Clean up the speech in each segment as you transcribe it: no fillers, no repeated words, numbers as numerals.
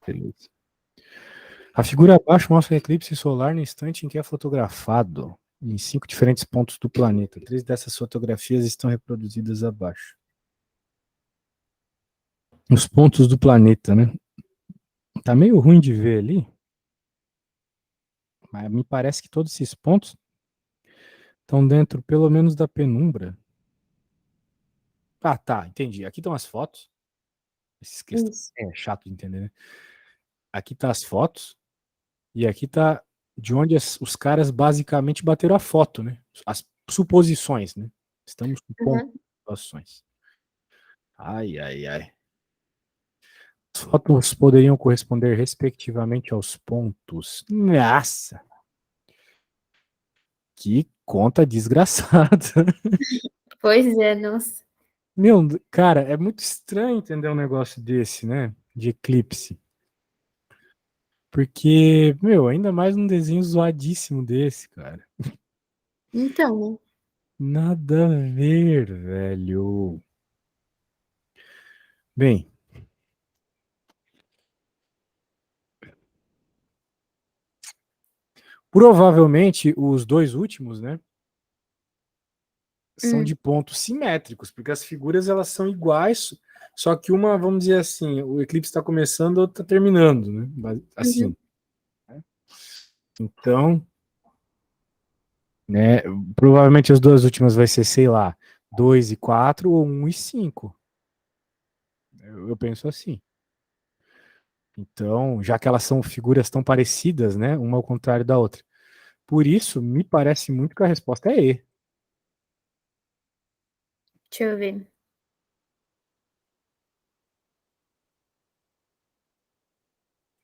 Beleza. A figura abaixo mostra o eclipse solar no instante em que é fotografado em 5 diferentes pontos do planeta. 3 dessas fotografias estão reproduzidas abaixo. Os pontos do planeta, né? Tá meio ruim de ver ali, mas me parece que todos esses pontos estão dentro, pelo menos, da penumbra. Ah, tá, entendi. Aqui estão as fotos. Esses questões Isso. é chato de entender, né? Aqui tá as fotos e aqui tá de onde os caras basicamente bateram a foto, né? As suposições, né? Estamos supondo Uhum. situações. Ai, ai, ai. As fotos poderiam corresponder respectivamente aos pontos. Nossa! Que conta desgraçada. Pois é, nossa. Meu, cara, é muito estranho entender um negócio desse, né? De eclipse. Porque, meu, ainda mais num desenho zoadíssimo desse, cara. Então, né? Nada a ver, velho. Bem, provavelmente os dois últimos, né? São de pontos simétricos, porque as figuras elas são iguais, só que uma, vamos dizer assim, o eclipse está começando, outra está terminando, né? Assim. Uhum. Então, né? Provavelmente as duas últimas vai ser, sei lá, 2 e 4 ou 1 e 5. Eu penso assim. Então, já que elas são figuras tão parecidas, né? Uma ao contrário da outra. Por isso, me parece muito que a resposta é E. Deixa eu ver.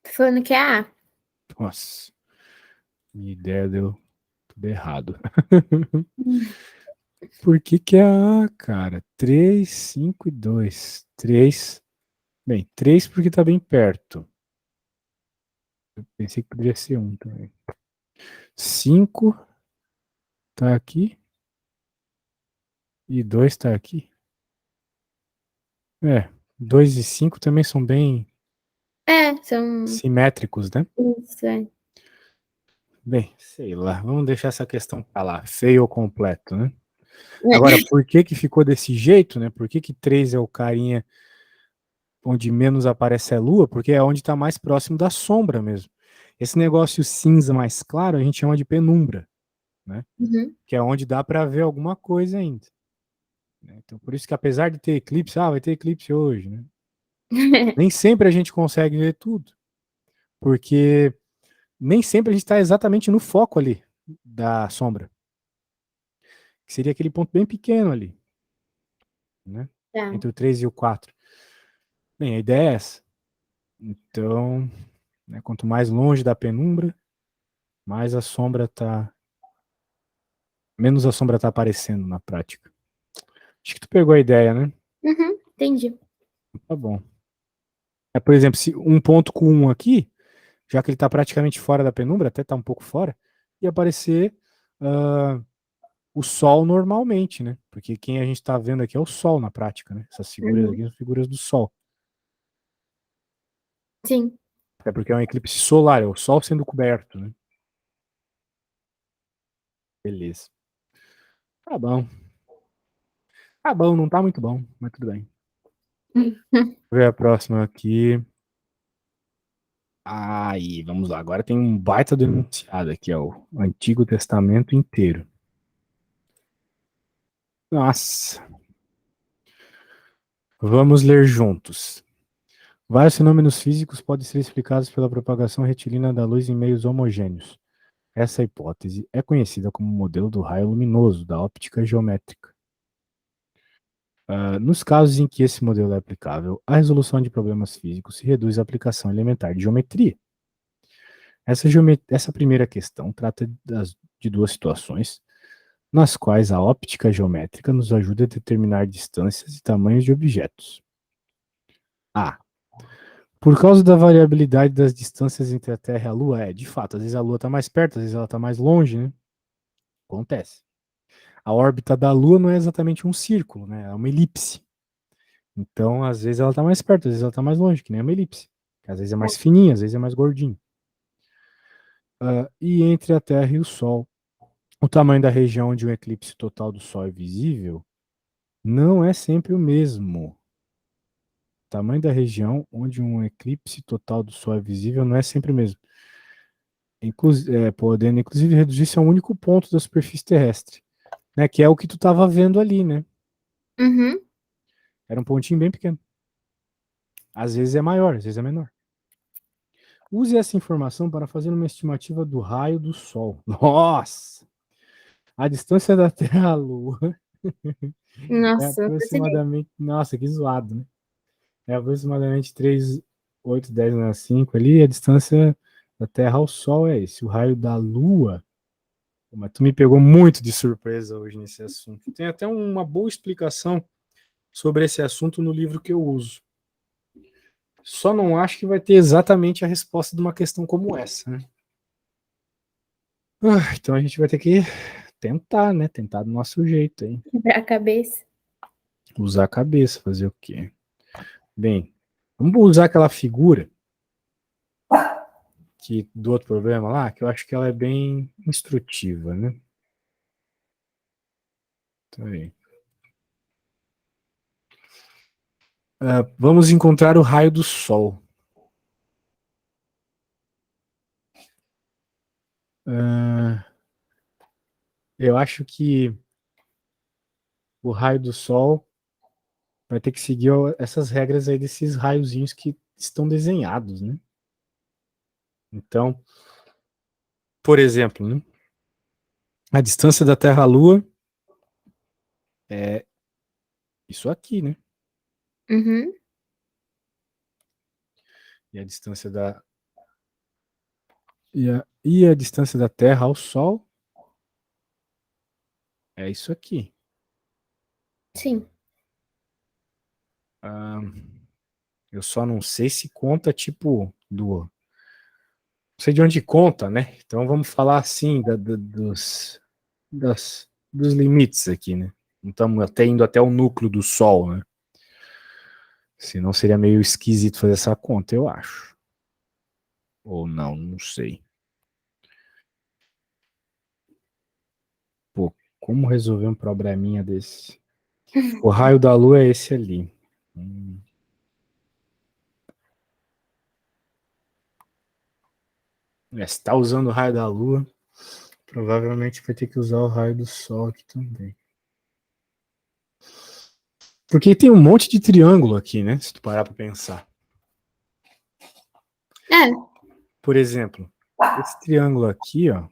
Tô falando que é A. Nossa, minha ideia deu tudo errado. Hum. Por que que é a A, cara? 3, 5 e 2. 3. Bem, 3 porque tá bem perto. Eu pensei que poderia ser 1 também. 5 tá aqui. E 2 tá aqui. É, 2 e 5 também são bem É, são. simétricos, né? Isso, é. Bem, sei lá, vamos deixar essa questão pra lá, feio ou completo, né? Agora, É. por que que ficou desse jeito, né? Por que que 3 é o carinha onde menos aparece a lua? Porque é onde tá mais próximo da sombra mesmo. Esse negócio cinza mais claro a gente chama de penumbra, né? Uhum. Que é onde dá pra ver alguma coisa ainda, né? Então, por isso que apesar de ter eclipse, vai ter eclipse hoje, né? Nem sempre a gente consegue ver tudo, porque nem sempre a gente está exatamente no foco ali da sombra, que seria aquele ponto bem pequeno ali, né? Tá. Entre o 3 e o 4. Bem, a ideia é essa. Então, né, quanto mais longe da penumbra, mais a sombra tá. Menos a sombra tá aparecendo na prática. Acho que tu pegou a ideia, né? Uhum, entendi. Tá bom. É, por exemplo, se um ponto com um aqui, já que ele tá praticamente fora da penumbra, até tá um pouco fora, ia aparecer uh, o Sol normalmente, né? Porque quem a gente está vendo aqui é o Sol na prática, né? Essas figuras Uhum. aqui são figuras do Sol. Sim. É porque é um eclipse solar, é o Sol sendo coberto, né? Beleza. Tá bom. Tá bom, não tá muito bom, mas tudo bem. Vou ver a próxima aqui. Aí, vamos lá. Agora tem um baita do enunciado aqui, ó. O Antigo Testamento inteiro. Nossa. Vamos ler juntos. Vários fenômenos físicos podem ser explicados pela propagação retilínea da luz em meios homogêneos. Essa hipótese é conhecida como modelo do raio luminoso da óptica geométrica. Nos casos em que esse modelo é aplicável, a resolução de problemas físicos se reduz à aplicação elementar de geometria. Essa primeira questão trata de duas situações nas quais a óptica geométrica nos ajuda a determinar distâncias e tamanhos de objetos. A. Por causa da variabilidade das distâncias entre a Terra e a Lua, de fato, às vezes a Lua está mais perto, às vezes ela está mais longe, né? Acontece. A órbita da Lua não é exatamente um círculo, né? É uma elipse. Então, às vezes ela está mais perto, às vezes ela está mais longe, que nem uma elipse. Às vezes é mais fininho, às vezes é mais gordinho. E entre a Terra e o Sol, o tamanho da região onde um eclipse total do Sol é visível não é sempre o mesmo. O tamanho da região onde um eclipse total do Sol é visível não é sempre o mesmo. Podendo, inclusive, reduzir-se a um único ponto da superfície terrestre, né? Que é o que tu estava vendo ali, né? Uhum. Era um pontinho bem pequeno. Às vezes é maior, às vezes é menor. Use essa informação para fazer uma estimativa do raio do Sol. Nossa! A distância da Terra à Lua é Nossa, eu fascinei. aproximadamente. Nossa, que zoado, né? É aproximadamente 3, 8, 10, 5 ali. A distância da Terra ao Sol é esse. O raio da Lua. Mas tu me pegou muito de surpresa hoje nesse assunto. Tem até uma boa explicação sobre esse assunto no livro que eu uso. Só não acho que vai ter exatamente a resposta de uma questão como essa, né? Então a gente vai ter que tentar, né? Tentar do nosso jeito aí. Quebrar a cabeça. Usar a cabeça, fazer o quê? Bem, vamos usar aquela figura do outro problema lá, que eu acho que ela é bem instrutiva, né? Então, aí. Vamos encontrar o raio do Sol. Eu acho que o raio do Sol vai ter que seguir essas regras aí desses raiozinhos que estão desenhados, né? Então, por exemplo, né? A distância da Terra à Lua é isso aqui, né? Uhum. E a distância e a distância da Terra ao Sol é isso aqui. Sim. Eu só não sei se conta tipo do. Não sei de onde conta, né? Então vamos falar assim dos limites aqui, né? Não estamos até indo até o núcleo do Sol, né? Senão seria meio esquisito fazer essa conta, eu acho. Ou não, não sei. Pô, como resolver um probleminha desse? O raio da Lua é esse ali. Se está usando o raio da Lua, provavelmente vai ter que usar o raio do Sol aqui também. Porque tem um monte de triângulo aqui, né? Se tu parar para pensar. É. Por exemplo, esse triângulo aqui, ó.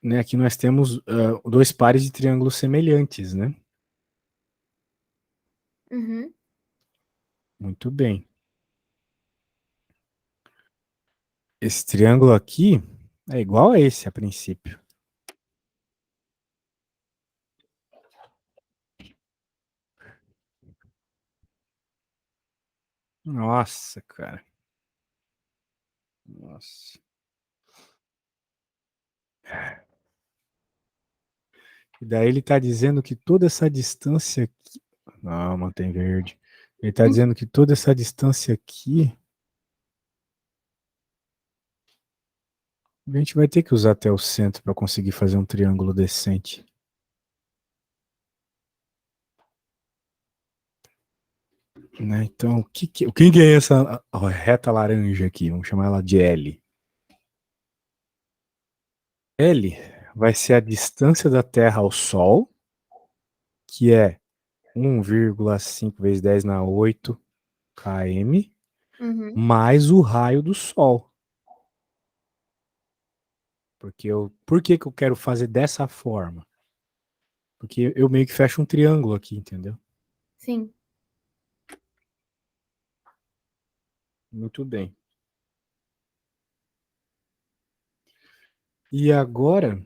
Né, aqui nós temos dois pares de triângulos semelhantes, né? Uhum. Muito bem. Esse triângulo aqui é igual a esse a princípio. Nossa, cara. Nossa. E daí ele está dizendo que toda essa distância aqui. Não, mantém verde. Ele está dizendo que toda essa distância aqui. A gente vai ter que usar até o centro para conseguir fazer um triângulo decente. Né? Então, quem que é essa reta laranja aqui? Vamos chamar ela de L. L vai ser a distância da Terra ao Sol, que é 1,5 vezes 10 na 8 km, Uhum. mais o raio do Sol. Por que eu quero fazer dessa forma? Porque eu meio que fecho um triângulo aqui, entendeu? Sim. Muito bem. E agora, o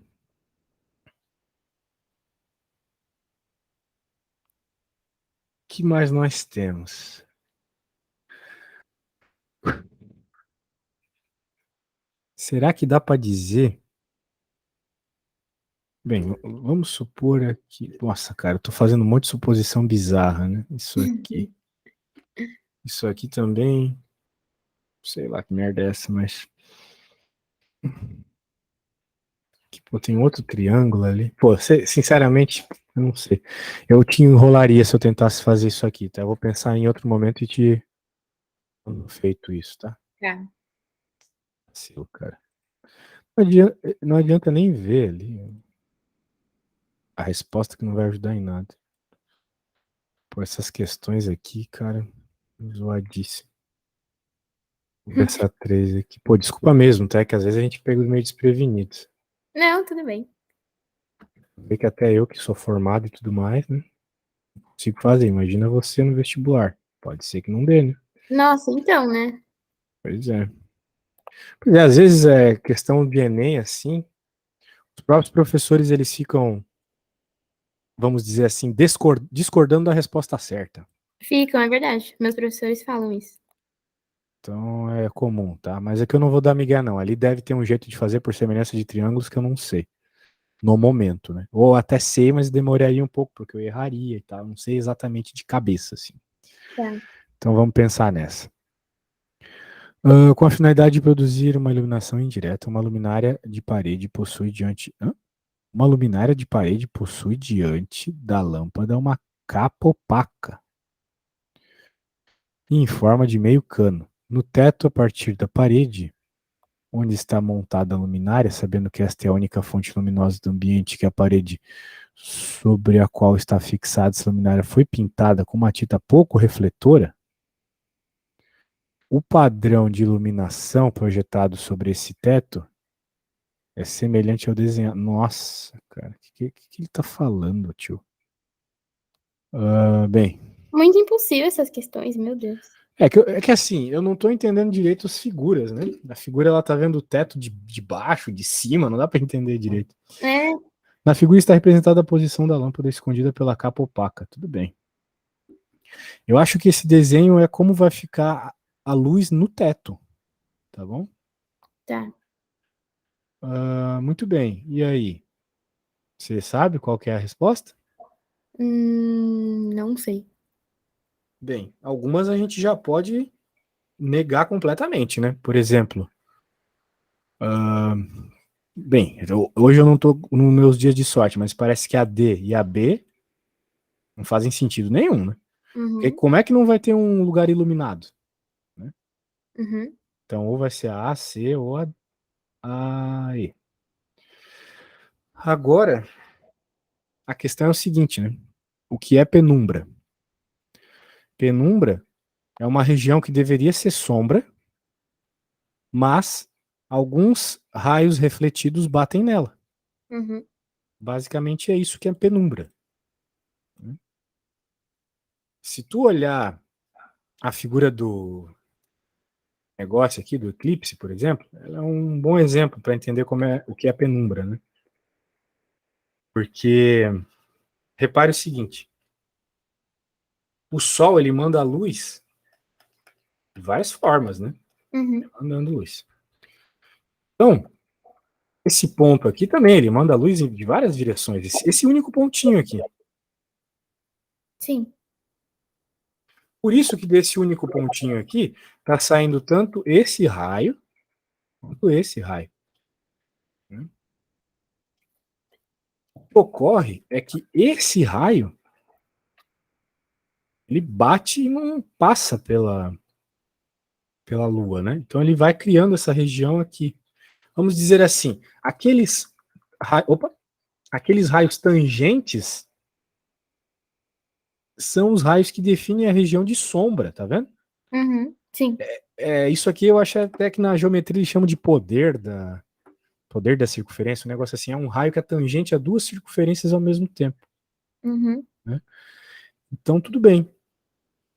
que mais nós temos? Será que dá para dizer? Bem, vamos supor aqui. Nossa, cara, eu tô fazendo um monte de suposição bizarra, né? Isso aqui. Isso aqui também. Sei lá que merda é essa, mas. Pô, tem outro triângulo ali. Pô, sinceramente, eu não sei. Eu te enrolaria se eu tentasse fazer isso aqui, tá? Eu vou pensar em outro momento e te feito isso, tá? Tá. Seu, cara. Não adianta nem ver ali a resposta que não vai ajudar em nada. Pô, essas questões aqui, cara, zoadíssimo. Vou ver essa 3 aqui. Pô, desculpa mesmo, tá? Que às vezes a gente pega os meio desprevenidos. Não, tudo bem. Vê que até eu, que sou formado e tudo mais, né? Consigo fazer. Imagina você no vestibular. Pode ser que não dê, né? Nossa, então, né? Pois é. Pois é, às vezes é questão de Enem, assim, os próprios professores, eles ficam, vamos dizer assim, discordando da resposta certa. Ficam, é verdade. Meus professores falam isso. Então é comum, tá? Mas é que eu não vou dar migué, não. Ali deve ter um jeito de fazer por semelhança de triângulos que eu não sei. No momento, né? Ou até sei, mas demoraria um pouco, porque eu erraria e tal. Não sei exatamente de cabeça, assim. Tá. Então vamos pensar nessa. Com a finalidade de produzir uma iluminação indireta, uma luminária de parede possui diante. Uma luminária de parede possui diante da lâmpada uma capa opaca em forma de meio cano. No teto, a partir da parede, onde está montada a luminária, sabendo que esta é a única fonte luminosa do ambiente, que a parede sobre a qual está fixada essa luminária foi pintada com uma tinta pouco refletora, o padrão de iluminação projetado sobre esse teto é semelhante ao desenho. Nossa, cara, o que ele tá falando, tio? Bem, Muito impossível essas questões, meu Deus. é que assim, eu não tô entendendo direito as figuras, né? A figura, ela tá vendo o teto de baixo, de cima, não dá pra entender direito. É, Na figura está representada a posição da lâmpada escondida pela capa opaca. Tudo bem. Eu acho que esse desenho é como vai ficar a luz no teto, tá bom? tá. Muito bem. E aí? Você sabe qual que é a resposta? Não sei. Bem, algumas a gente já pode negar completamente, né? Por exemplo, ah, bem, hoje eu não tô nos meus dias de sorte, mas parece que a D e a B não fazem sentido nenhum, né? Porque Uhum, como é que não vai ter um lugar iluminado, né? uhum, Então, ou vai ser a C ou a E. Agora, a questão é o seguinte, né? O que é penumbra? Penumbra é uma região que deveria ser sombra, mas alguns raios refletidos batem nela. uhum, Basicamente é isso que é penumbra. Se tu olhar a figura do negócio aqui, do eclipse, por exemplo, ela é um bom exemplo para entender como é o que é penumbra, né? Porque repare o seguinte: o Sol ele manda a luz de várias formas, né? uhum. Mandando luz. Então, esse ponto aqui também, ele manda luz de várias direções. Esse único pontinho aqui. Sim. Por isso que desse único pontinho aqui está saindo tanto esse raio quanto esse raio. Né? O que ocorre é que esse raio ele bate e não passa pela Lua, né? Então ele vai criando essa região aqui. Vamos dizer assim, aqueles raios tangentes são os raios que definem a região de sombra, tá vendo? Uhum, sim. Isso aqui eu acho até que na geometria eles chamam de poder da circunferência, um negócio assim, é um raio que é tangente a duas circunferências ao mesmo tempo. Uhum, Né? Então tudo bem.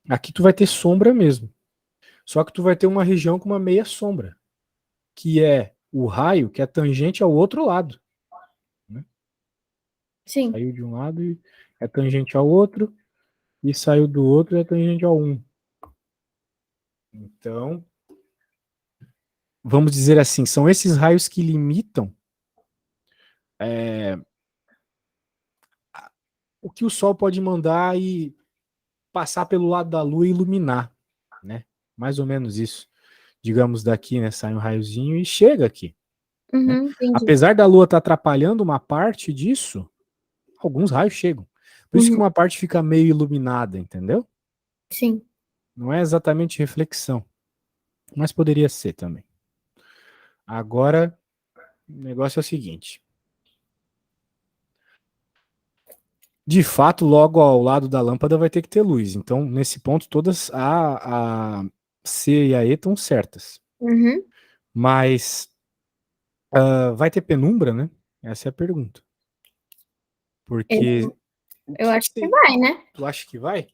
Aqui tu vai ter sombra mesmo. Só que tu vai ter uma região com uma meia sombra, que é o raio que é tangente ao outro lado. Né? sim. Saiu de um lado e é tangente ao outro, e saiu do outro e é tangente ao um. Então, vamos dizer assim, são esses raios que limitam é, o que o Sol pode mandar e passar pelo lado da Lua e iluminar. né? Mais ou menos isso. Digamos daqui, né? Sai um raiozinho e chega aqui. Né? Entendi. Apesar da Lua estar atrapalhando uma parte disso, alguns raios chegam. Por isso que uma parte fica meio iluminada, entendeu? Sim. Não é exatamente reflexão, mas poderia ser também. Agora, o negócio é o seguinte. De fato, logo ao lado da lâmpada vai ter que ter luz. Então, nesse ponto, todas a C e a E estão certas. Mas vai ter penumbra, né? Essa é a pergunta. Porque Eu acho que vai, né? Tu acha que vai?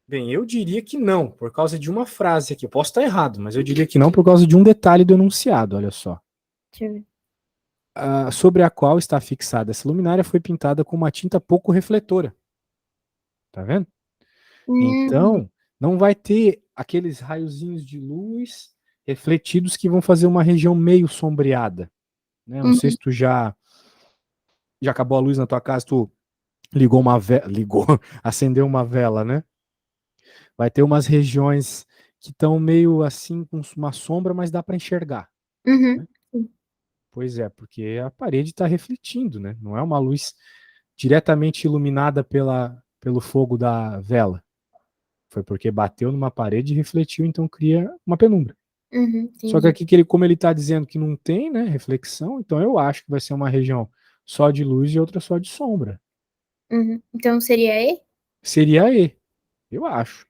Bem, eu diria que não, por causa de uma frase aqui. Eu posso estar errado, mas eu diria que não por causa de um detalhe do enunciado, olha só. Deixa eu ver. Sobre a qual está fixada essa luminária foi pintada com uma tinta pouco refletora. Tá vendo? Então, não vai ter aqueles raiozinhos de luz refletidos que vão fazer uma região meio sombreada. Né? Não sei se tu já acabou a luz na tua casa, tu ligou uma vela, acendeu uma vela, né? Vai ter umas regiões que estão meio assim com uma sombra, mas dá para enxergar. Né? Pois é, porque a parede está refletindo, né? Não é uma luz diretamente iluminada pelo fogo da vela. Foi porque bateu numa parede e refletiu, então cria uma penumbra. Só que aqui, como ele está dizendo que não tem, né, reflexão, então eu acho que vai ser uma região só de luz e outra só de sombra. Então seria E? Seria E, eu acho.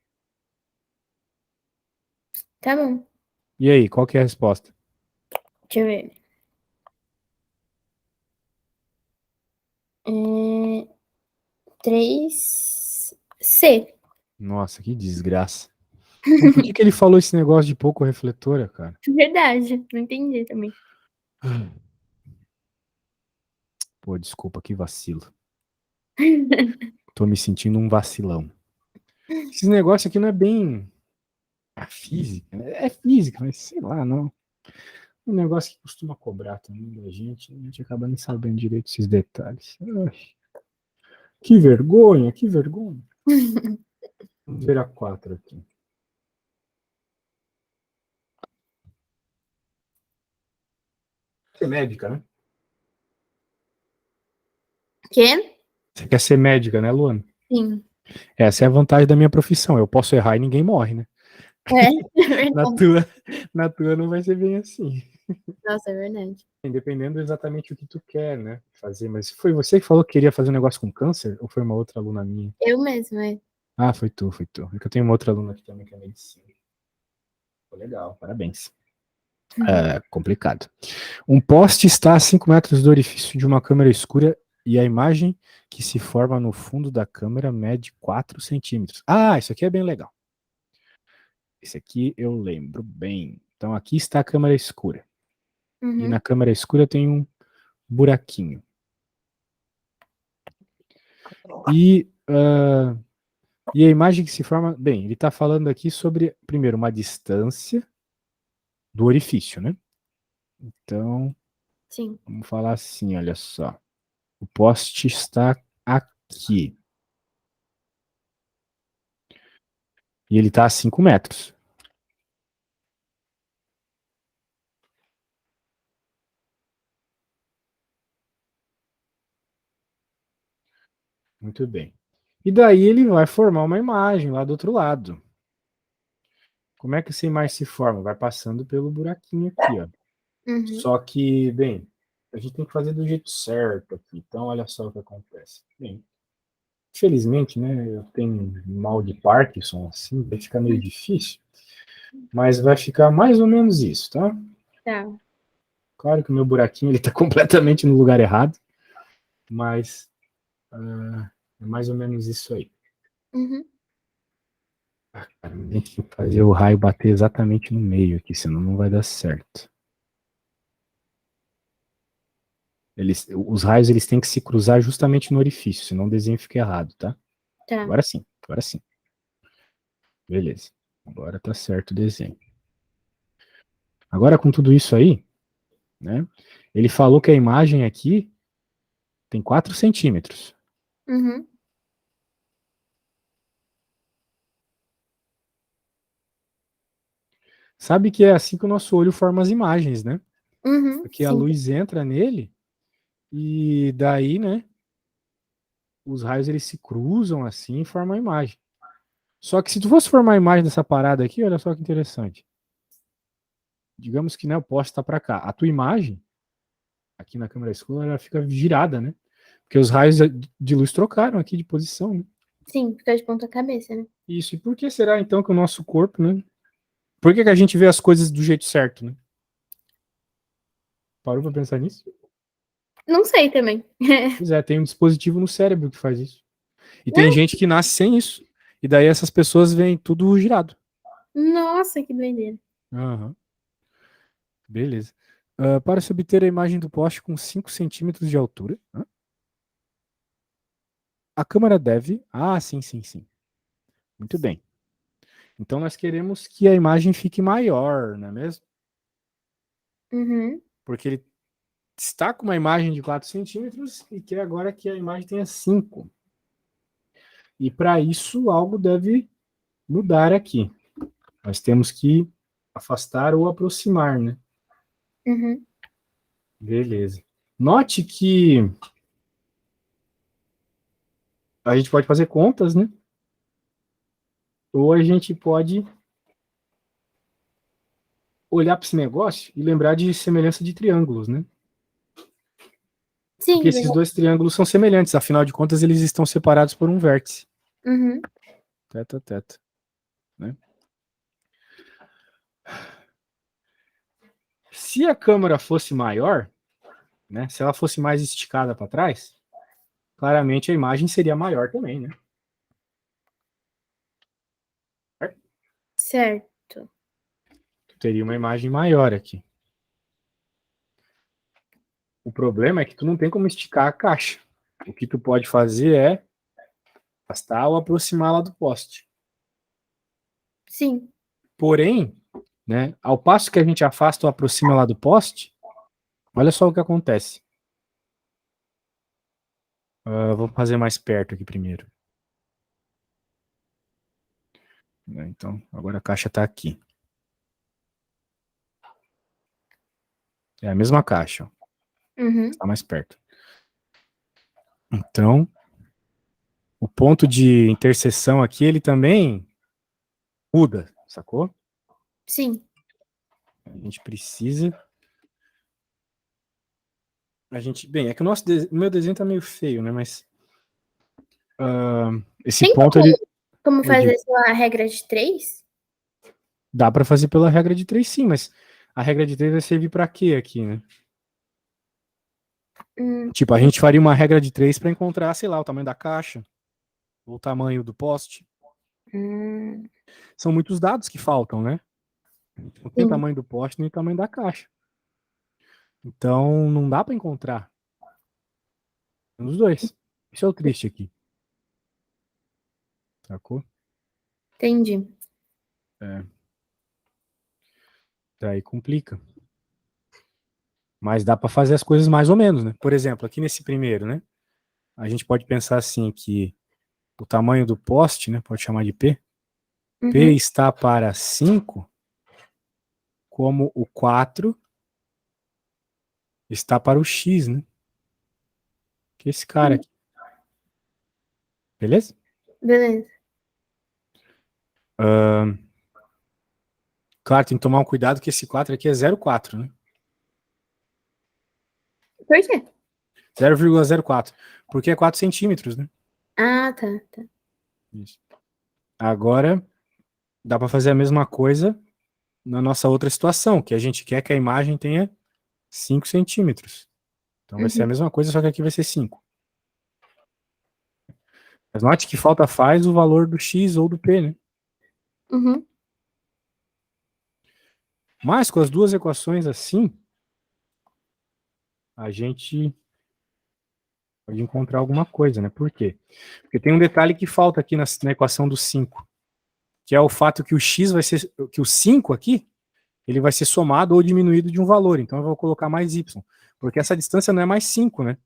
Tá bom. E aí, qual que é a resposta? Deixa eu ver. 3C. Nossa, que desgraça. Mas por que ele falou esse negócio de pouco refletora, cara? Verdade, não entendi também. Pô, desculpa, que vacilo. Tô me sentindo um vacilão. Esse negócio aqui não é bem a física, né? É física, mas sei lá, não. Um negócio que costuma cobrar também da gente, a gente acaba nem sabendo direito esses detalhes. Ai, que vergonha, que vergonha. Vamos ver a 4 aqui. Você é médica, né? Quê? Você quer ser médica, né, Luana? Sim. Essa é a vantagem da minha profissão. Eu posso errar e ninguém morre, né? É, Na verdade. tua, na tua não vai ser bem assim. Nossa, é verdade. Dependendo exatamente o que tu quer, né? Fazer. Mas foi você que falou que queria fazer um negócio com câncer? Ou foi uma outra aluna minha? Eu mesma, é. Ah, foi tu, foi tu. É que eu tenho uma outra aluna aqui também que é medicina. Foi legal, parabéns. É complicado. Um poste está a 5 metros do orifício de uma câmera escura e a imagem que se forma no fundo da câmera mede 4 centímetros. Ah, isso aqui é bem legal. Esse aqui eu lembro bem. Então aqui está a câmera escura. E na câmera escura tem um buraquinho. E a imagem que se forma. Bem, ele está falando aqui sobre, primeiro, uma distância do orifício, né? Então, Sim. vamos falar assim: olha só. O poste está aqui. E ele está a 5 metros. Muito bem. E daí ele vai formar uma imagem lá do outro lado. Como é que essa imagem se forma? Vai passando pelo buraquinho aqui, ó. Só que, bem, a gente tem que fazer do jeito certo aqui. Então, olha só o que acontece. Bem, infelizmente, né, eu tenho mal de Parkinson, assim, vai ficar meio difícil. Mas vai ficar mais ou menos isso, tá? Tá. Claro que o meu buraquinho ele tá completamente no lugar errado, mas é mais ou menos isso aí. Cara, tem que fazer o raio bater exatamente no meio aqui, senão não vai dar certo. Os raios eles têm que se cruzar justamente no orifício, senão o desenho fica errado, tá? Tá. Agora sim, agora sim. Beleza. Agora tá certo o desenho. Agora com tudo isso aí, né? Ele falou que a imagem aqui tem 4 centímetros. Uhum. Sabe que é assim que o nosso olho forma as imagens, né? Uhum, Porque a sim. luz entra nele e daí, né, os raios eles se cruzam assim e formam a imagem. Só que se tu fosse formar a imagem dessa parada aqui, olha só que interessante. Digamos que, né, o poste está para cá. A tua imagem, aqui na câmera escura, ela fica girada, né? Porque os raios de luz trocaram aqui de posição, né? Sim, fica de ponta cabeça, né? Isso. E por que será então que o nosso corpo, né? Por que a gente vê as coisas do jeito certo, né? Parou pra pensar nisso? Não sei também. Pois é, tem um dispositivo no cérebro que faz isso. E tem Não, gente que nasce sem isso. E daí essas pessoas veem tudo girado. nossa, que doideira. Aham. Beleza. Para se obter a imagem do poste com 5 centímetros de altura, a câmera deve. Ah, sim, sim, sim. Muito bem. Então nós queremos que a imagem fique maior, não é mesmo? Uhum, Porque ele está com uma imagem de 4 centímetros e quer agora que a imagem tenha 5. E para isso algo deve mudar aqui. Nós temos que afastar ou aproximar, né? uhum. Beleza. Note que a gente pode fazer contas, né? Ou a gente pode olhar para esse negócio e lembrar de semelhança de triângulos, né? Porque Sim, esses verdade. dois triângulos são semelhantes, afinal de contas, eles estão separados por um vértice. Uhum, Teta, teta, né? Se a câmera fosse maior, né? Se ela fosse mais esticada para trás, claramente a imagem seria maior também, né? certo. Teria uma imagem maior aqui. O problema é que tu não tem como esticar a caixa. O que tu pode fazer é afastar ou aproximá-la do poste. Sim. Porém, né, ao passo que a gente afasta ou aproxima lá do poste, olha só o que acontece. Vou fazer mais perto aqui primeiro. Então, agora a caixa está aqui. É a mesma caixa, Uhum, está mais perto. Então, o ponto de interseção aqui, ele também muda, sacou? sim. A gente precisa. Bem, é que o meu desenho tá meio feio, né? Mas esse Tem ponto como, ele como eu digo, fazer a regra de 3? dá para fazer pela regra de 3 sim, mas a regra de 3 vai servir para quê aqui, né? Tipo, a gente faria uma regra de 3 para encontrar, sei lá, o tamanho da caixa, ou o tamanho do poste. Hum, São muitos dados que faltam, né? Não tem o sim, tamanho do poste nem o tamanho da caixa. Então, não dá para encontrar nos dois. Isso é o triste aqui, sacou? entendi. É, daí complica. Mas dá para fazer as coisas mais ou menos, né? Por exemplo, aqui nesse primeiro, né? A gente pode pensar assim que o tamanho do poste, né? Pode chamar de P. P Uhum, está para 5, como o 4 está para o X, né? Que é esse cara aqui. Beleza? beleza. Claro, tem que tomar um cuidado que esse 4 aqui é 0,4, né? Por quê? 0,04. Porque é 4 centímetros, né? Ah, tá, tá. Isso. Agora, dá para fazer a mesma coisa na nossa outra situação, que a gente quer que a imagem tenha 5 centímetros. Então vai ser a Uhum, mesma coisa, só que aqui vai ser 5. Mas note que falta faz o valor do X ou do P, né? uhum, Mas com as duas equações assim, a gente pode encontrar alguma coisa, né? Por quê? Porque tem um detalhe que falta aqui na equação do 5, que é o fato que o x vai ser, que o 5 aqui, ele vai ser somado ou diminuído de um valor. Então eu vou colocar mais y, porque essa distância não é mais 5, né?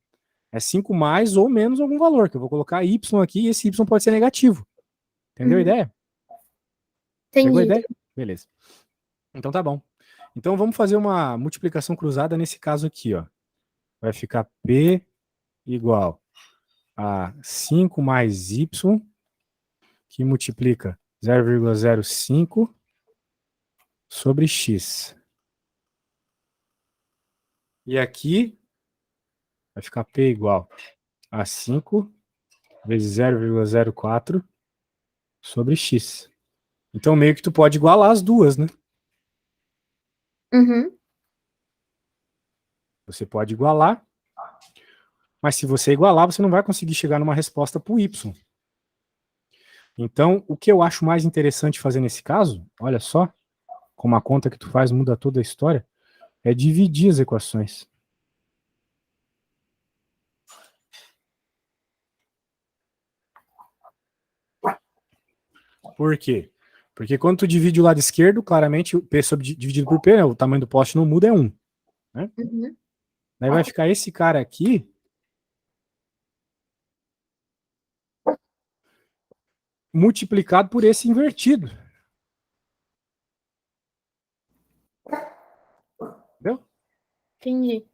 É 5 mais ou menos algum valor, que eu vou colocar y aqui e esse y pode ser negativo. Entendeu a uhum. ideia? Pegou a Entendi. ideia? Beleza. Então tá bom. Então vamos fazer uma multiplicação cruzada nesse caso aqui, ó. Vai ficar P igual a 5 mais Y, que multiplica 0,05 sobre X. E aqui vai ficar P igual a 5 vezes 0,04 sobre X. Então meio que tu pode igualar as duas, né? Uhum. Você pode igualar, mas se você igualar, você não vai conseguir chegar numa resposta para o Y. Então, o que eu acho mais interessante fazer nesse caso, olha só, como a conta que tu faz muda toda a história, é dividir as equações. Por quê? Porque quando tu divide o lado esquerdo, claramente o P dividido por P, né, o tamanho do poste não muda, é 1. Né? Uhum. Daí vai ficar esse cara aqui multiplicado por esse invertido. Entendeu? Entendi.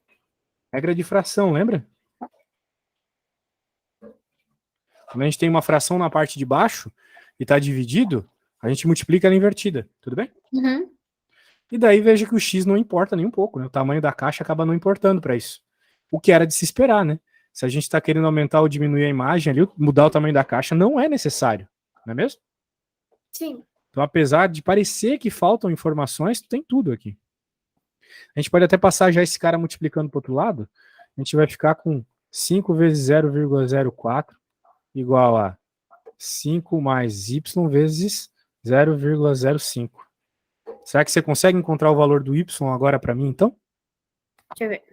Regra de fração, lembra? Quando a gente tem uma fração na parte de baixo e está dividido, a gente multiplica ela invertida. Tudo bem? Uhum. E daí veja que o X não importa nem um pouco, né? O tamanho da caixa acaba não importando para isso. O que era de se esperar, né? Se a gente está querendo aumentar ou diminuir a imagem ali, mudar o tamanho da caixa não é necessário, não é mesmo? Sim. Então, apesar de parecer que faltam informações, tem tudo aqui. A gente pode até passar já esse cara multiplicando para o outro lado. A gente vai ficar com 5 vezes 0,04 igual a 5 mais y vezes 0,05. Será que você consegue encontrar o valor do y agora para mim, então? Deixa eu ver.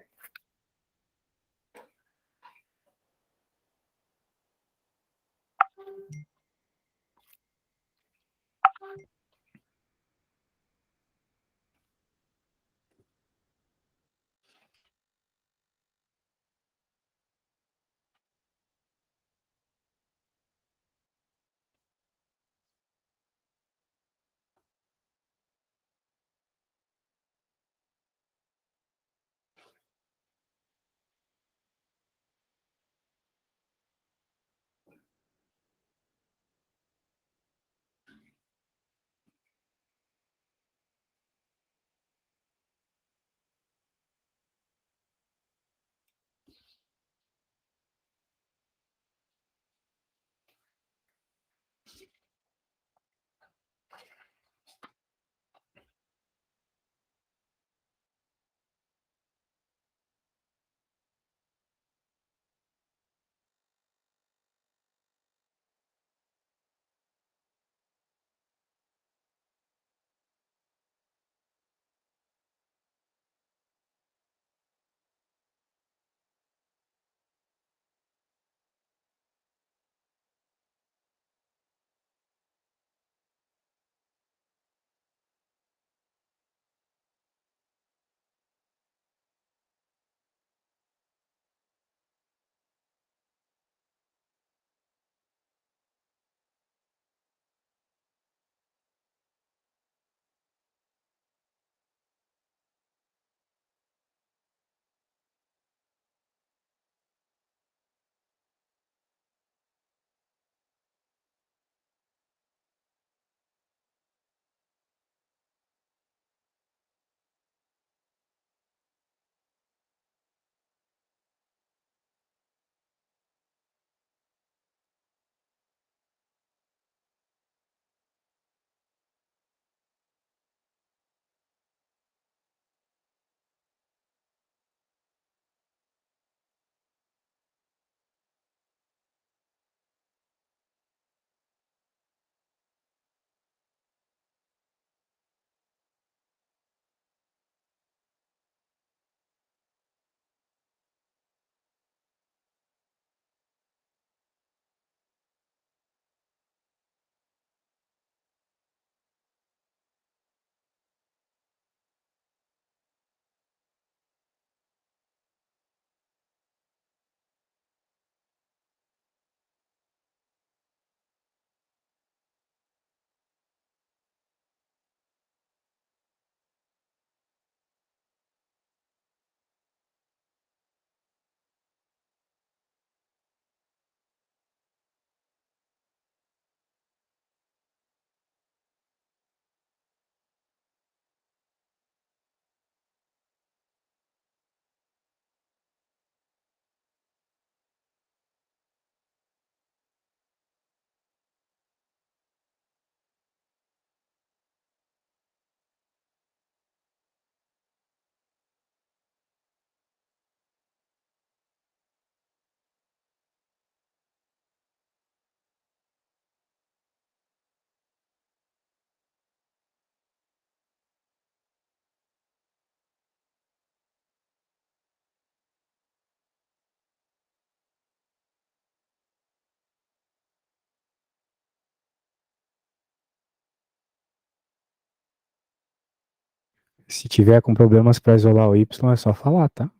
Se tiver com problemas para isolar o Y, é só falar, tá?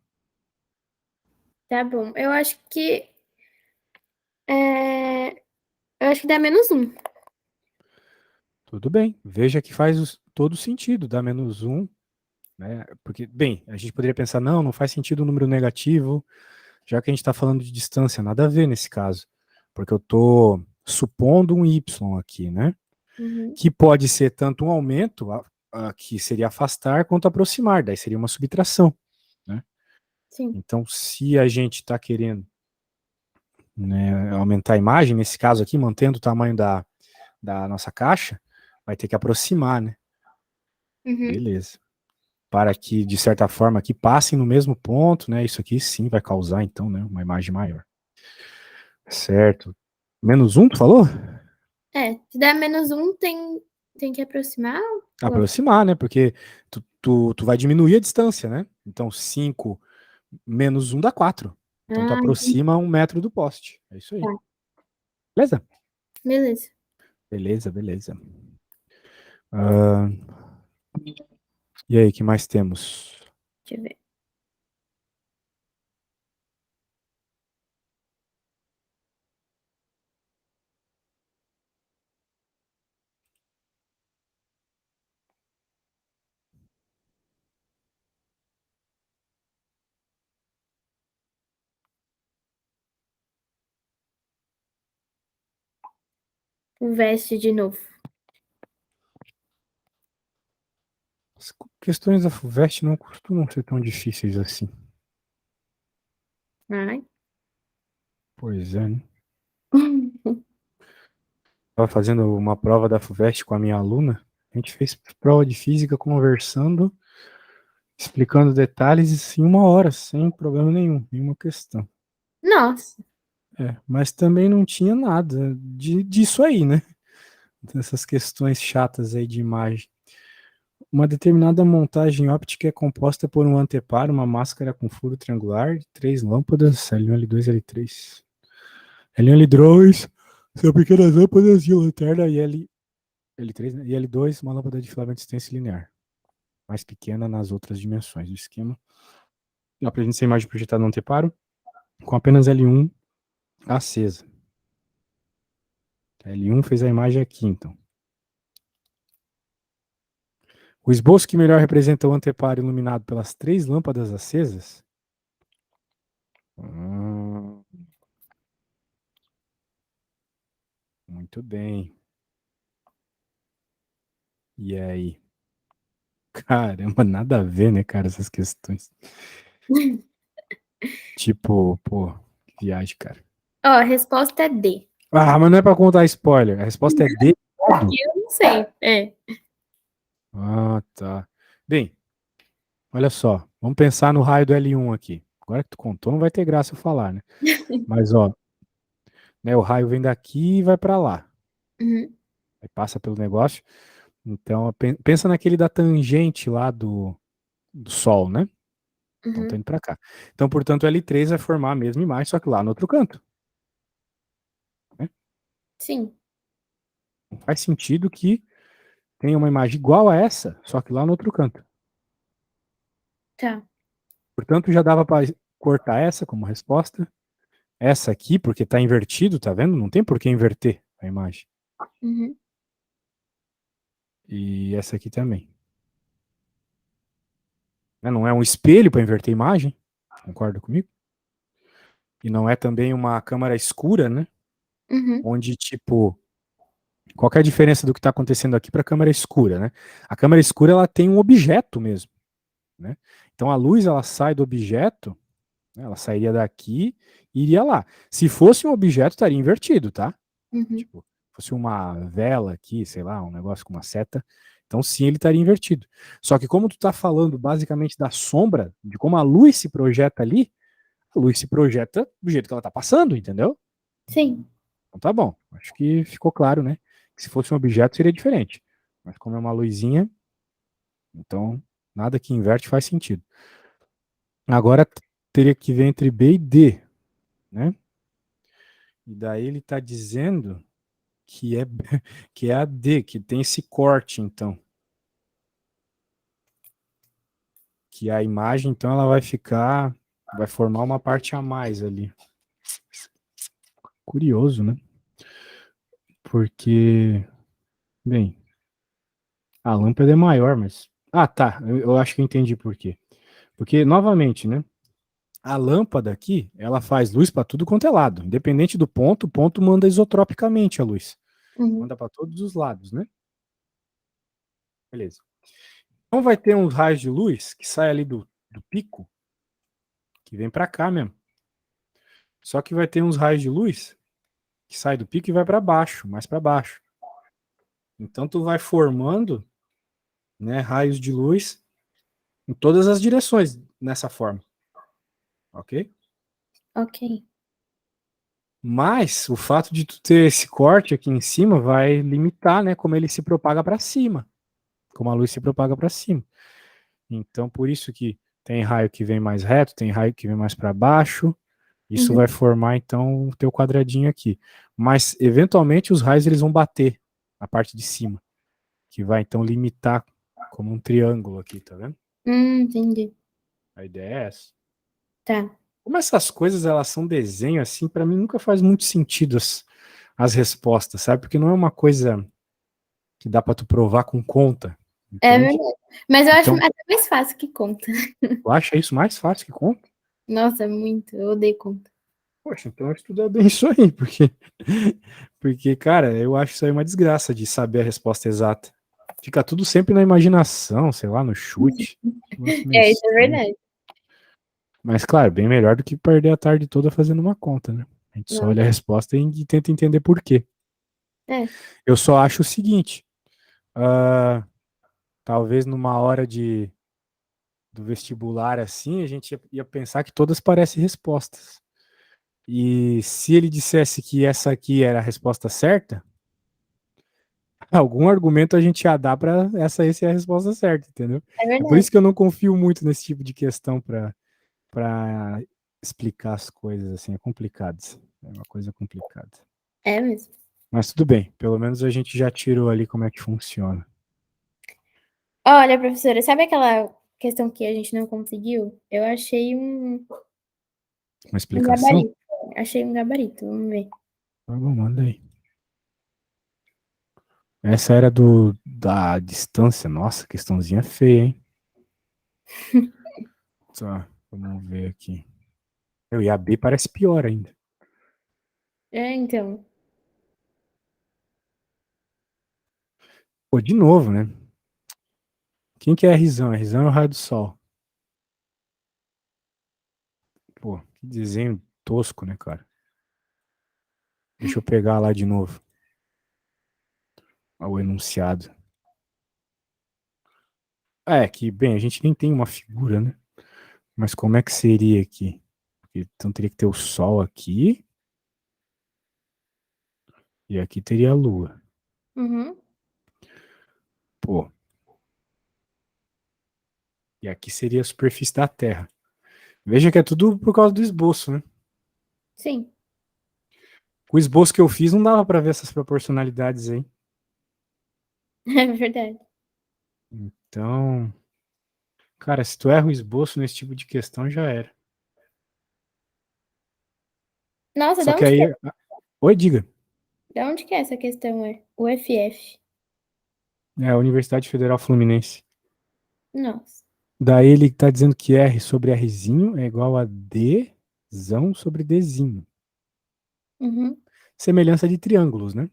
Tá bom. Eu acho que. Eu acho que dá -1. Tudo bem. Veja que faz todo sentido, dá -1, né? Porque, bem, a gente poderia pensar, não faz sentido o número negativo, já que a gente está falando de distância, nada a ver nesse caso. Porque eu estou supondo um Y aqui, né? Uhum. Que pode ser tanto um aumento, que seria afastar, quanto aproximar, daí seria uma subtração, né? Sim. Então, se a gente está querendo, né, aumentar a imagem, nesse caso aqui, mantendo o tamanho da nossa caixa, vai ter que aproximar, né? Uhum. Beleza. Para que, de certa forma, aqui passem no mesmo ponto, né? Isso aqui sim vai causar, então, né, uma imagem maior. Certo. -1, tu falou? Se der -1, tem que aproximar? Aproximar, né? Porque tu vai diminuir a distância, né? Então, 5 menos 1 dá 4. Então, tu Entendi. aproxima 1 metro do poste. É isso aí. Tá. Beleza? Beleza. Beleza, beleza. E aí, o que mais temos? Deixa eu ver. O veste de novo. As questões da FUVEST não costumam ser tão difíceis assim. Ai. Pois é, né? Estava fazendo uma prova da FUVEST com a minha aluna. A gente fez prova de física conversando, explicando detalhes em 1 hora, sem problema nenhum, nenhuma questão. Nossa. Mas também não tinha nada disso aí, né? Essas questões chatas aí de imagem. Uma determinada montagem óptica é composta por um anteparo, uma máscara com furo triangular, 3 lâmpadas, L1, L2, L3. L1, L2 são pequenas lâmpadas de lanterna e L3, né? E L2, uma lâmpada de filamento extenso e linear, mais pequena nas outras dimensões do esquema. Apresenta a imagem projetada no anteparo com apenas L1 acesa. L1 fez a imagem aqui, então. O esboço que melhor representa o anteparo iluminado pelas 3 lâmpadas acesas. Muito bem. E aí? Caramba, nada a ver, né, cara, essas questões. Tipo, pô, que viagem, cara. Ó, a resposta é D. Mas não é pra contar spoiler. A resposta é D. Aqui eu não sei. Tá. Bem, olha só. Vamos pensar no raio do L1 aqui. Agora que tu contou, não vai ter graça eu falar, né? Mas, ó, né, o raio vem daqui e vai pra lá. Uhum. Aí passa pelo negócio. Então, pensa naquele da tangente lá do Sol, né? Então tá Uhum. indo pra cá. Então, portanto, o L3 vai formar a mesma imagem, só que lá no outro canto. Né? Sim. Faz sentido que tenha uma imagem igual a essa, só que lá no outro canto. Tá. Portanto, já dava para cortar essa como resposta. Essa aqui, porque tá invertido, tá vendo? Não tem por que inverter a imagem. Uhum. E essa aqui também. Não é um espelho para inverter a imagem, concorda comigo? E não é também uma câmara escura, né? Uhum. Onde, tipo, qual que é a diferença do que está acontecendo aqui para a câmera escura, né? A câmera escura ela tem um objeto mesmo, né? Então a luz ela sai do objeto, né? Ela sairia daqui e iria lá. Se fosse um objeto estaria invertido, tá? Uhum. Tipo, fosse uma vela aqui, sei lá, um negócio com uma seta, então sim ele estaria invertido. Só que como tu tá falando basicamente da sombra, de como a luz se projeta ali, a luz se projeta do jeito que ela tá passando, entendeu? Sim. Então tá bom. Acho que ficou claro, né? Que se fosse um objeto seria diferente. Mas como é uma luzinha, então nada que inverte faz sentido. Agora teria que ver entre B e D, né? E daí ele está dizendo que é, que é a D, que tem esse corte, então. que a imagem, então, ela vai formar uma parte a mais ali. Curioso, né? Porque, bem, a lâmpada é maior, mas... Ah, tá, eu acho que eu entendi por quê. Porque, novamente, né? A lâmpada aqui, ela faz luz para tudo quanto é lado. Independente do ponto, o ponto manda isotropicamente a luz. Uhum. Manda para todos os lados, né? Beleza. Então vai ter uns raios de luz que saem ali do pico, que vem para cá mesmo. Só que vai ter uns raios de luz que saem do pico e vai para baixo, mais para baixo. Então tu vai formando, né, raios de luz em todas as direções nessa forma, ok? Ok. Mas o fato de tu ter esse corte aqui em cima vai limitar, né, como ele se propaga para cima, como a luz se propaga para cima. Então por isso que tem raio que vem mais reto, tem raio que vem mais para baixo. Isso Uhum. vai formar então o teu quadradinho aqui. Mas eventualmente os raios eles vão bater na parte de cima, que vai então limitar como um triângulo aqui, tá vendo? Entendi. A ideia é essa. Tá. Como essas coisas elas são desenho assim, para mim nunca faz muito sentido as respostas, sabe? Porque não é uma coisa que dá para tu provar com conta, É entende? verdade. Mas eu acho Então, até mais fácil que conta. tu acha isso mais fácil que conta? Nossa, muito. Eu odeio conta. Poxa, então estudar bem isso aí, porque, cara, eu acho isso aí uma desgraça de saber a resposta exata. Fica tudo sempre na imaginação, sei lá, no chute. Negócio meio É, isso é estranho. verdade. Mas, claro, bem melhor do que perder a tarde toda fazendo uma conta, né? A gente só Não. olha a resposta e tenta entender por quê. É. Eu só acho o seguinte: ah, talvez numa hora do vestibular assim, a gente ia pensar que todas parecem respostas. E se ele dissesse que essa aqui era a resposta certa, algum argumento a gente ia dar para essa ser a resposta certa, entendeu? É É por verdade. isso que eu não confio muito nesse tipo de questão para explicar as coisas assim, é complicado. É uma coisa complicada. É mesmo. Mas tudo bem, pelo menos a gente já tirou ali como é que funciona. Olha, professora, sabe aquela questão que a gente não conseguiu? Eu achei Uma um explicação? gabarito. Achei um gabarito, vamos ver. Tá bom, manda aí. Essa era da distância. Nossa, questãozinha feia, hein? Tá, vamos ver aqui. E a B parece pior ainda. É, então. Pô, de novo, né? Quem que é a Rizão? A Rizão é o raio do sol. Pô, que desenho tosco, né, cara? Deixa eu pegar lá de novo. O enunciado. É, que, bem, a gente nem tem uma figura, né? Mas como é que seria aqui? Então teria que ter o sol aqui. E aqui teria a lua. Uhum. Pô. E aqui seria a superfície da Terra. Veja que é tudo por causa do esboço, né? Sim, O esboço que eu fiz não dava pra ver essas proporcionalidades aí. é verdade. Então, cara, se tu erra o esboço nesse tipo de questão, já era. Nossa, Só que aí. Oi, diga. da onde que é essa questão? É o FF. É a Universidade Federal Fluminense. Nossa. Daí ele tá dizendo que R sobre Rzinho é igual a Dzão sobre Dzinho. Uhum. Semelhança de triângulos, né?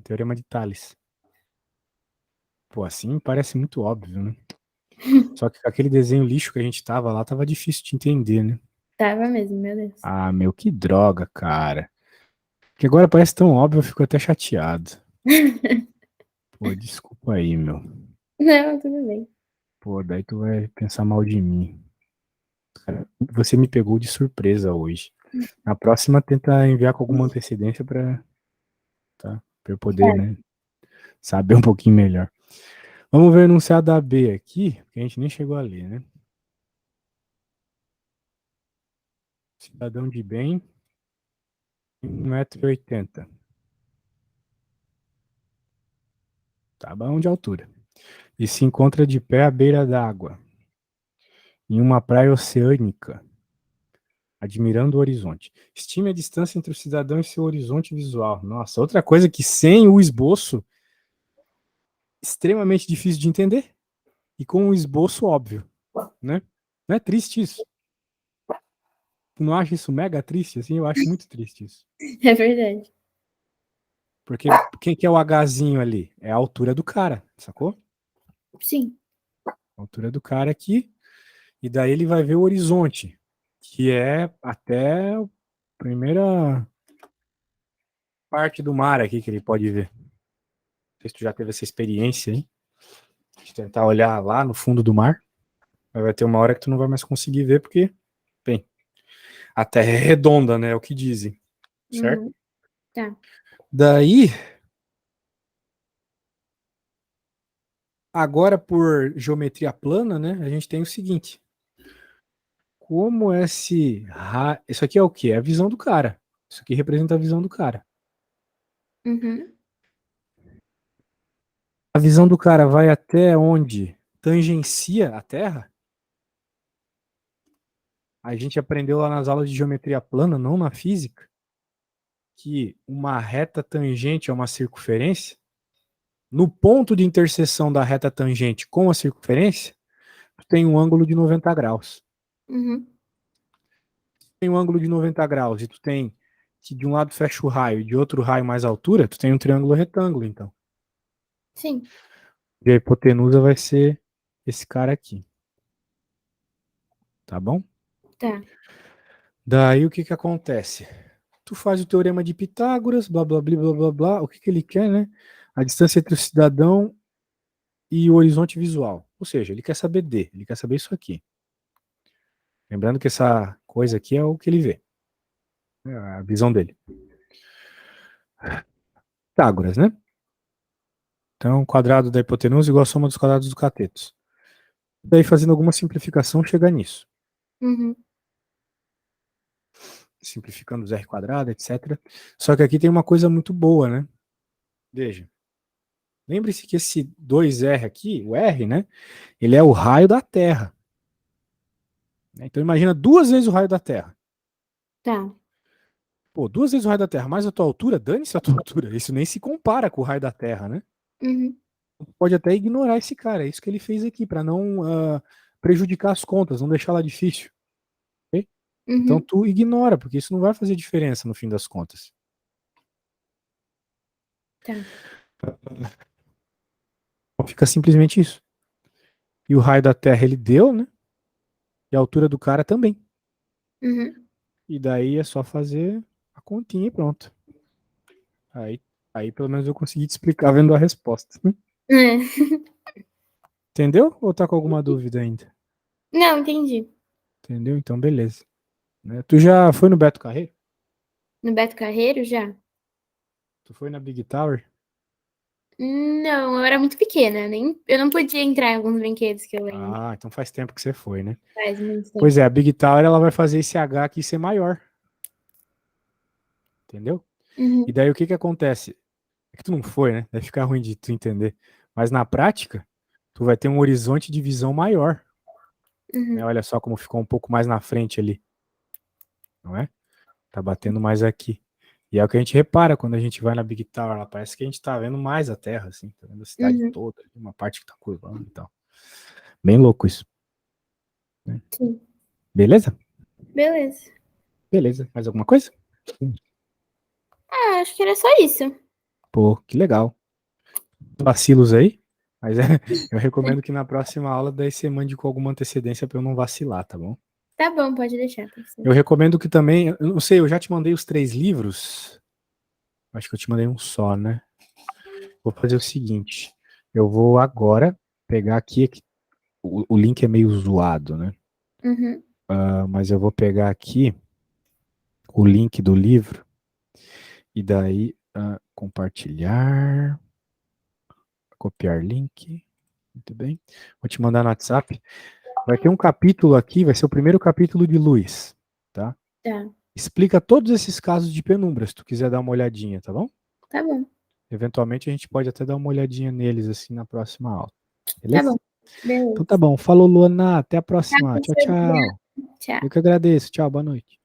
Teorema de Tales. Pô, assim parece muito óbvio, né? Só que com aquele desenho lixo que a gente tava lá, tava difícil de entender, né? Tava mesmo, meu Deus. Ah, meu, que droga, cara. Que agora parece tão óbvio, eu fico até chateado. Pô, desculpa aí, meu. Não, tudo bem. Pô, daí tu vai pensar mal de mim. Cara, você me pegou de surpresa hoje. Na próxima, tenta enviar com alguma antecedência tá, pra eu poder, Tá. né, saber um pouquinho melhor. Vamos ver o enunciado da B aqui, que a gente nem chegou a ler, né? Cidadão de bem, 1,80 m. Tá bom de altura. E se encontra de pé à beira d'água. em uma praia oceânica, admirando o horizonte. Estime a distância entre o cidadão e seu horizonte visual. Nossa, outra coisa que sem o esboço, extremamente difícil de entender. E com o esboço óbvio, né? Não é triste isso? Tu não acha isso mega triste, assim? Eu acho muito triste isso. É verdade. Porque quem que é o Hzinho ali? É a altura do cara, sacou? Sim. A altura do cara aqui. E daí ele vai ver o horizonte, que é até a primeira parte do mar aqui que ele pode ver. Não sei se tu já teve essa experiência, hein? De tentar olhar lá no fundo do mar. Vai ter uma hora que tu não vai mais conseguir ver, porque, bem, a Terra é redonda, né? É o que dizem. Certo? Uhum. Tá. Daí, agora por geometria plana, né? A gente tem o seguinte. Como isso aqui é o quê? É a visão do cara. Isso aqui representa a visão do cara. Uhum. A visão do cara vai até onde tangencia a Terra. A gente aprendeu lá nas aulas de geometria plana, não na física, que uma reta tangente a uma circunferência, no ponto de interseção da reta tangente com a circunferência, tem um ângulo de 90 graus. Uhum. Tem um ângulo de 90 graus e tu tem que de um lado fecha o raio e de outro raio mais altura, tu tem um triângulo retângulo, então. Sim. E a hipotenusa vai ser esse cara aqui. Tá bom? Tá. Daí o que que acontece? Tu faz o teorema de Pitágoras, blá blá blá blá blá blá, o que que ele quer, né? A distância entre o cidadão e o horizonte visual. Ou seja, ele quer saber D, ele quer saber isso aqui. Lembrando que essa coisa aqui é o que ele vê. É a visão dele. Pitágoras, né? Então, o quadrado da hipotenusa igual a soma dos quadrados dos catetos. Daí, fazendo alguma simplificação, chega nisso. Uhum. Simplificando os R quadrado, etc. Só que aqui tem uma coisa muito boa, né? Veja. Lembre-se que esse 2R aqui, o R, né? Ele é o raio da Terra. Então imagina duas vezes o raio da Terra. Tá. Pô, duas vezes o raio da Terra mais a tua altura, dane-se a tua altura. Isso nem se compara com o raio da Terra, né? Uhum. Pode até ignorar esse cara. É isso que ele fez aqui, para não prejudicar as contas, não deixar lá difícil. Okay? Então Uhum. tu ignora, porque isso não vai fazer diferença no fim das contas. Tá. Então fica simplesmente isso. E o raio da Terra ele deu, né? E a altura do cara também. Uhum. E daí é só fazer a continha e pronto. Aí, aí pelo menos eu consegui te explicar vendo a resposta. É. Entendeu? Ou tá com alguma dúvida ainda? Não, entendi. Entendeu? Então beleza. Né? Tu já foi no Beto Carreiro? No Beto Carreiro, já? Tu foi na Big Tower? Não, eu era muito pequena, nem eu não podia entrar em alguns brinquedos que eu lembro. Ah, então faz tempo que você foi, né? Faz muito Pois tempo. é, a Big Tower ela vai fazer esse H aqui ser maior. Entendeu? E Uhum. daí o que que acontece? É que tu não foi, né? Vai ficar ruim de tu entender. Mas na prática, tu vai ter um horizonte de visão maior. Né? Uhum. Olha só como ficou um pouco mais na frente ali. Não é? Tá batendo mais aqui. E é o que a gente repara quando a gente vai na Big Tower. Ela parece que a gente tá vendo mais a Terra, assim. Tá vendo a cidade Uhum. toda. Uma parte que tá curvando e tal. Bem louco isso. Né? Sim. Beleza? Beleza. Beleza. Mais alguma coisa? Ah, acho que era só isso. Pô, que legal. Vacilos aí. Mas eu recomendo que na próxima aula daí você mande com alguma antecedência para eu não vacilar, tá bom? Tá bom, pode deixar, professor. Eu recomendo que também, eu não sei, eu já te mandei os 3 livros. Acho que eu te mandei um só, né? Vou fazer o seguinte. Eu vou agora pegar aqui, o link é meio zoado, né? Uhum. Mas eu vou pegar aqui o link do livro e daí compartilhar, copiar link. Muito bem. Vou te mandar no WhatsApp. Vai ter um capítulo aqui, vai ser o primeiro capítulo de luz, tá? Tá. Explica todos esses casos de penumbra, se tu quiser dar uma olhadinha, tá bom? Tá bom. Eventualmente a gente pode até dar uma olhadinha neles assim na próxima aula. Tá Beleza? bom. Beleza. Então tá bom. Falou, Luana. Até a próxima. Tá, Tchau, professor. tchau. Tchau. Eu que agradeço. Tchau, boa noite.